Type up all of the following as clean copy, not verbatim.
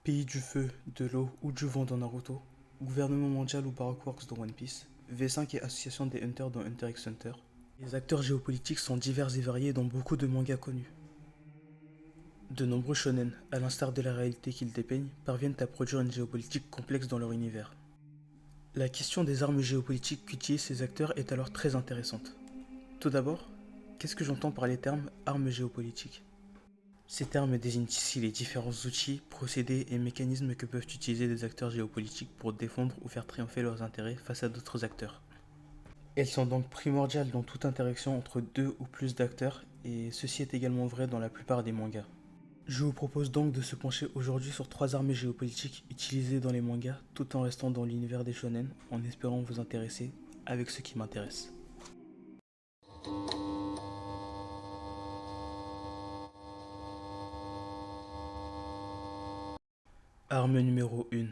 Pays du feu, de l'eau ou du vent dans Naruto, gouvernement mondial ou Baroque Works dans One Piece, V5 et association des Hunters dans Hunter x Hunter. Les acteurs géopolitiques sont divers et variés dans beaucoup de mangas connus. De nombreux shonen, à l'instar de la réalité qu'ils dépeignent, parviennent à produire une géopolitique complexe dans leur univers. La question des armes géopolitiques qu'utilisent ces acteurs est alors très intéressante. Tout d'abord, qu'est-ce que j'entends par les termes armes géopolitiques? Ces termes désignent ici les différents outils, procédés et mécanismes que peuvent utiliser des acteurs géopolitiques pour défendre ou faire triompher leurs intérêts face à d'autres acteurs. Elles sont donc primordiales dans toute interaction entre deux ou plus d'acteurs, et ceci est également vrai dans la plupart des mangas. Je vous propose donc de se pencher aujourd'hui sur trois armées géopolitiques utilisées dans les mangas, tout en restant dans l'univers des shonen, en espérant vous intéresser avec ce qui m'intéresse. Arme numéro 1.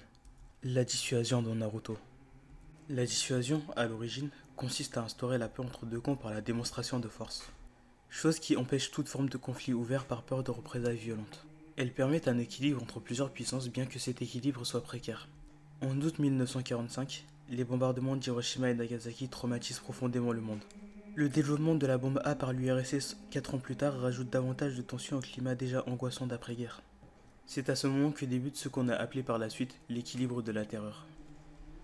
La dissuasion dans Naruto. La dissuasion, à l'origine, consiste à instaurer la paix entre deux camps par la démonstration de force. Chose qui empêche toute forme de conflit ouvert par peur de représailles violentes. Elle permet un équilibre entre plusieurs puissances bien que cet équilibre soit précaire. En août 1945, les bombardements d'Hiroshima et Nagasaki traumatisent profondément le monde. Le développement de la bombe A par l'URSS 4 ans plus tard rajoute davantage de tension au climat déjà angoissant d'après-guerre. C'est à ce moment que débute ce qu'on a appelé par la suite l'équilibre de la terreur.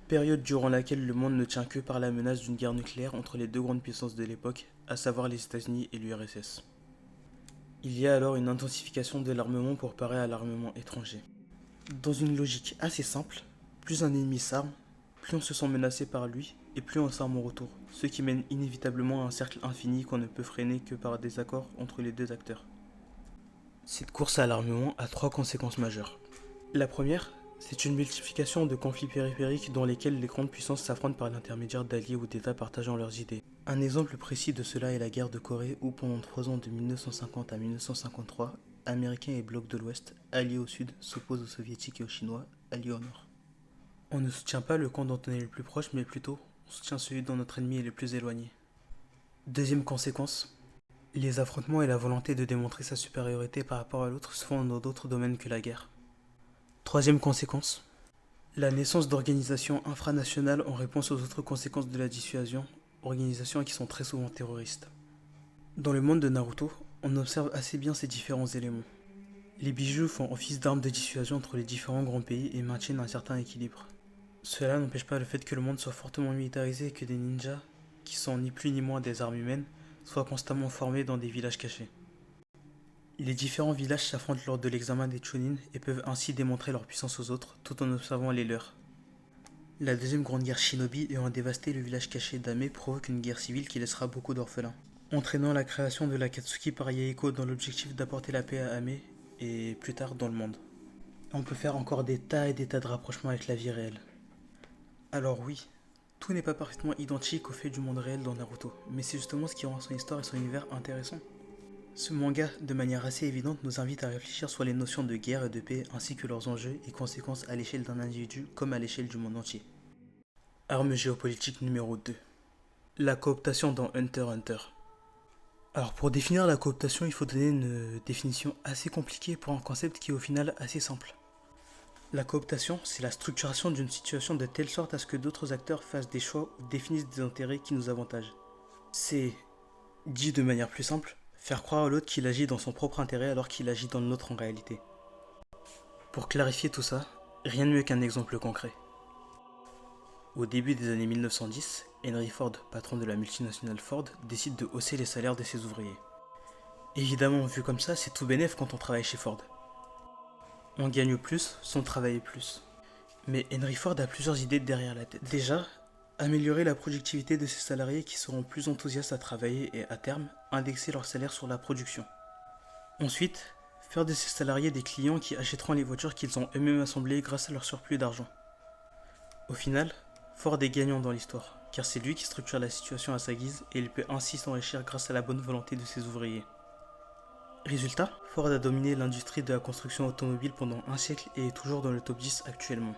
Période durant laquelle le monde ne tient que par la menace d'une guerre nucléaire entre les deux grandes puissances de l'époque, à savoir les États-Unis et l'URSS. Il y a alors une intensification de l'armement pour parer à l'armement étranger. Dans une logique assez simple, plus un ennemi s'arme, plus on se sent menacé par lui et plus on s'arme en retour, ce qui mène inévitablement à un cercle infini qu'on ne peut freiner que par des accords entre les deux acteurs. Cette course à l'armement a trois conséquences majeures. La première, c'est une multiplication de conflits périphériques dans lesquels les grandes puissances s'affrontent par l'intermédiaire d'alliés ou d'États partageant leurs idées. Un exemple précis de cela est la guerre de Corée où pendant 3 ans de 1950 à 1953, Américains et blocs de l'Ouest, alliés au Sud, s'opposent aux Soviétiques et aux Chinois, alliés au Nord. On ne soutient pas le camp dont on est le plus proche, mais plutôt on soutient celui dont notre ennemi est le plus éloigné. Deuxième conséquence, les affrontements et la volonté de démontrer sa supériorité par rapport à l'autre se font dans d'autres domaines que la guerre. Troisième conséquence, la naissance d'organisations infranationales en réponse aux autres conséquences de la dissuasion, organisations qui sont très souvent terroristes. Dans le monde de Naruto, on observe assez bien ces différents éléments. Les bijoux font office d'armes de dissuasion entre les différents grands pays et maintiennent un certain équilibre. Cela n'empêche pas le fait que le monde soit fortement militarisé et que des ninjas, qui sont ni plus ni moins des armes humaines, soient constamment formés dans des villages cachés. Les différents villages s'affrontent lors de l'examen des Chunin et peuvent ainsi démontrer leur puissance aux autres tout en observant les leurs. La deuxième grande guerre shinobi ayant dévasté le village caché d'Ame provoque une guerre civile qui laissera beaucoup d'orphelins, entraînant la création de l'Akatsuki par Yaeko dans l'objectif d'apporter la paix à Ame et plus tard dans le monde. On peut faire encore des tas et des tas de rapprochements avec la vie réelle. Alors oui, tout n'est pas parfaitement identique au fait du monde réel dans Naruto, mais c'est justement ce qui rend son histoire et son univers intéressant. Ce manga, de manière assez évidente, nous invite à réfléchir sur les notions de guerre et de paix ainsi que leurs enjeux et conséquences à l'échelle d'un individu comme à l'échelle du monde entier. Arme géopolitique numéro 2. La cooptation dans Hunter x Hunter. Alors pour définir la cooptation, il faut donner une définition assez compliquée pour un concept qui est au final assez simple. La cooptation, c'est la structuration d'une situation de telle sorte à ce que d'autres acteurs fassent des choix ou définissent des intérêts qui nous avantagent. C'est, dit de manière plus simple, faire croire à l'autre qu'il agit dans son propre intérêt alors qu'il agit dans le nôtre en réalité. Pour clarifier tout ça, rien de mieux qu'un exemple concret. Au début des années 1910, Henry Ford, patron de la multinationale Ford, décide de hausser les salaires de ses ouvriers. Évidemment, vu comme ça, c'est tout bénef quand on travaille chez Ford. On gagne plus sans travailler plus. Mais Henry Ford a plusieurs idées derrière la tête. Déjà, améliorer la productivité de ses salariés qui seront plus enthousiastes à travailler et à terme, indexer leur salaire sur la production. Ensuite, faire de ces salariés des clients qui achèteront les voitures qu'ils ont eux-mêmes assemblées grâce à leur surplus d'argent. Au final, Ford est gagnant dans l'histoire, car c'est lui qui structure la situation à sa guise et il peut ainsi s'enrichir grâce à la bonne volonté de ses ouvriers. Résultat, Ford a dominé l'industrie de la construction automobile pendant un siècle et est toujours dans le top 10 actuellement.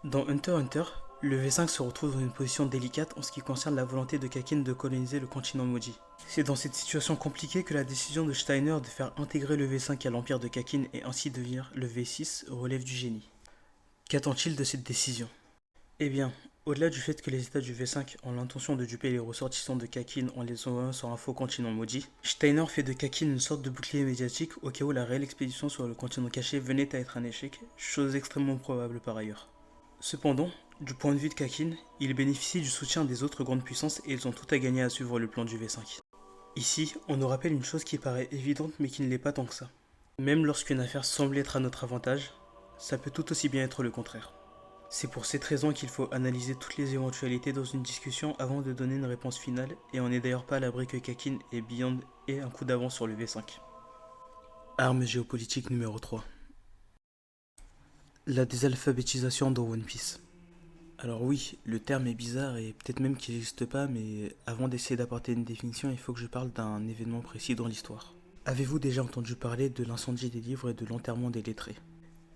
Dans Hunter x Hunter, Le V5 se retrouve dans une position délicate en ce qui concerne la volonté de Kakin de coloniser le continent maudit. C'est dans cette situation compliquée que la décision de Steiner de faire intégrer le V5 à l'empire de Kakin et ainsi devenir le V6 relève du génie. Qu'attend-il de cette décision? Eh bien, au-delà du fait que les États du V5 ont l'intention de duper les ressortissants de Kakin en les envoyant sur un faux continent maudit, Steiner fait de Kakin une sorte de bouclier médiatique au cas où la réelle expédition sur le continent caché venait à être un échec, chose extrêmement probable par ailleurs. Cependant, du point de vue de Kakin, ils bénéficient du soutien des autres grandes puissances et ils ont tout à gagner à suivre le plan du V5. Ici, on nous rappelle une chose qui paraît évidente mais qui ne l'est pas tant que ça. Même lorsqu'une affaire semble être à notre avantage, ça peut tout aussi bien être le contraire. C'est pour cette raison qu'il faut analyser toutes les éventualités dans une discussion avant de donner une réponse finale, et on n'est d'ailleurs pas à l'abri que Kakin et Beyond aient un coup d'avance sur le V5. Arme géopolitique numéro 3. La désalphabétisation dans One Piece. Alors oui, le terme est bizarre et peut-être même qu'il n'existe pas, mais avant d'essayer d'apporter une définition, il faut que je parle d'un événement précis dans l'histoire. Avez-vous déjà entendu parler de l'incendie des livres et de l'enterrement des lettrés?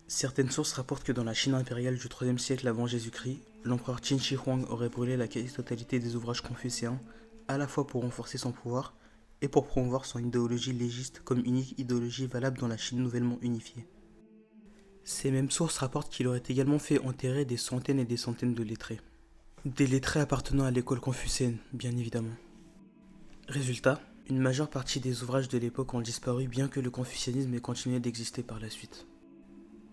Certaines sources rapportent que dans la Chine impériale du IIIe siècle avant Jésus-Christ, l'empereur Qin Shi Huang aurait brûlé la quasi-totalité des ouvrages confucéens, à la fois pour renforcer son pouvoir et pour promouvoir son idéologie légiste comme unique idéologie valable dans la Chine nouvellement unifiée. Ces mêmes sources rapportent qu'il aurait également fait enterrer des centaines et des centaines de lettrés. Des lettrés appartenant à l'école confucéenne, bien évidemment. Résultat, une majeure partie des ouvrages de l'époque ont disparu bien que le confucianisme ait continué d'exister par la suite.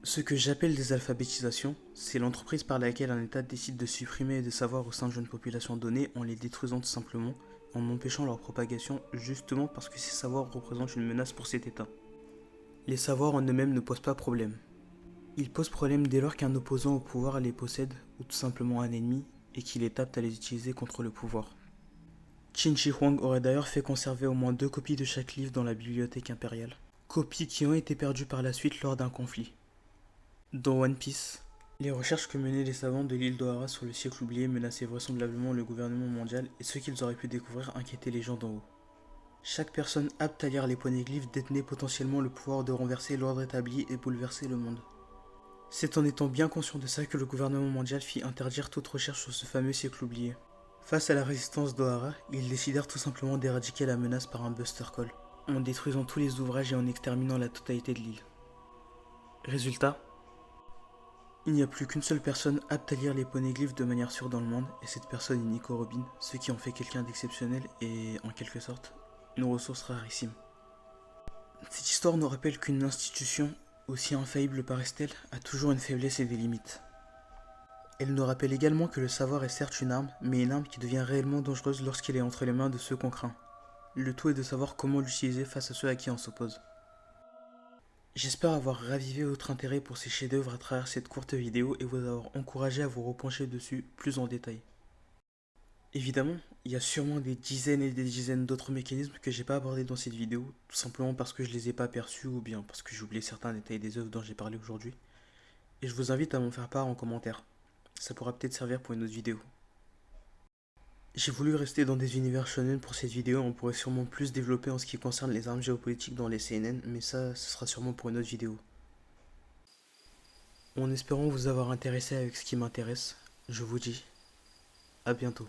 Ce que j'appelle désalphabétisation, c'est l'entreprise par laquelle un État décide de supprimer des savoirs au sein d'une population donnée en les détruisant tout simplement, en empêchant leur propagation justement parce que ces savoirs représentent une menace pour cet État. Les savoirs en eux-mêmes ne posent pas problème. Ils posent problème dès lors qu'un opposant au pouvoir les possède, ou tout simplement un ennemi, et qu'il est apte à les utiliser contre le pouvoir. Qin Shi Huang aurait d'ailleurs fait conserver au moins 2 copies de chaque livre dans la bibliothèque impériale, copies qui ont été perdues par la suite lors d'un conflit. Dans One Piece, les recherches que menaient les savants de l'île d'Ohara sur le siècle oublié menaçaient vraisemblablement le gouvernement mondial et ce qu'ils auraient pu découvrir inquiétait les gens d'en haut. Chaque personne apte à lire les poneglyphes détenait potentiellement le pouvoir de renverser l'ordre établi et bouleverser le monde. C'est en étant bien conscient de ça que le gouvernement mondial fit interdire toute recherche sur ce fameux siècle oublié. Face à la résistance d'Ohara, ils décidèrent tout simplement d'éradiquer la menace par un Buster Call, en détruisant tous les ouvrages et en exterminant la totalité de l'île. Résultat, il n'y a plus qu'une seule personne apte à lire les poneglyphes de manière sûre dans le monde, et cette personne est Nico Robin, ce qui en fait quelqu'un d'exceptionnel et, en quelque sorte, une ressource rarissime. Cette histoire nous rappelle qu'une institution, aussi infaillible paraisse-t-elle, a toujours une faiblesse et des limites. Elle nous rappelle également que le savoir est certes une arme, mais une arme qui devient réellement dangereuse lorsqu'elle est entre les mains de ceux qu'on craint. Le tout est de savoir comment l'utiliser face à ceux à qui on s'oppose. J'espère avoir ravivé votre intérêt pour ces chefs-d'œuvre à travers cette courte vidéo et vous avoir encouragé à vous repencher dessus plus en détail. Évidemment, il y a sûrement des dizaines et des dizaines d'autres mécanismes que j'ai pas abordés dans cette vidéo, tout simplement parce que je les ai pas perçus ou bien parce que j'ai oublié certains détails des œuvres dont j'ai parlé aujourd'hui. Et je vous invite à m'en faire part en commentaire. Ça pourra peut-être servir pour une autre vidéo. J'ai voulu rester dans des univers shonen pour cette vidéo, on pourrait sûrement plus développer en ce qui concerne les armes géopolitiques dans les CNN, mais ça, ce sera sûrement pour une autre vidéo. En espérant vous avoir intéressé avec ce qui m'intéresse, je vous dis à bientôt.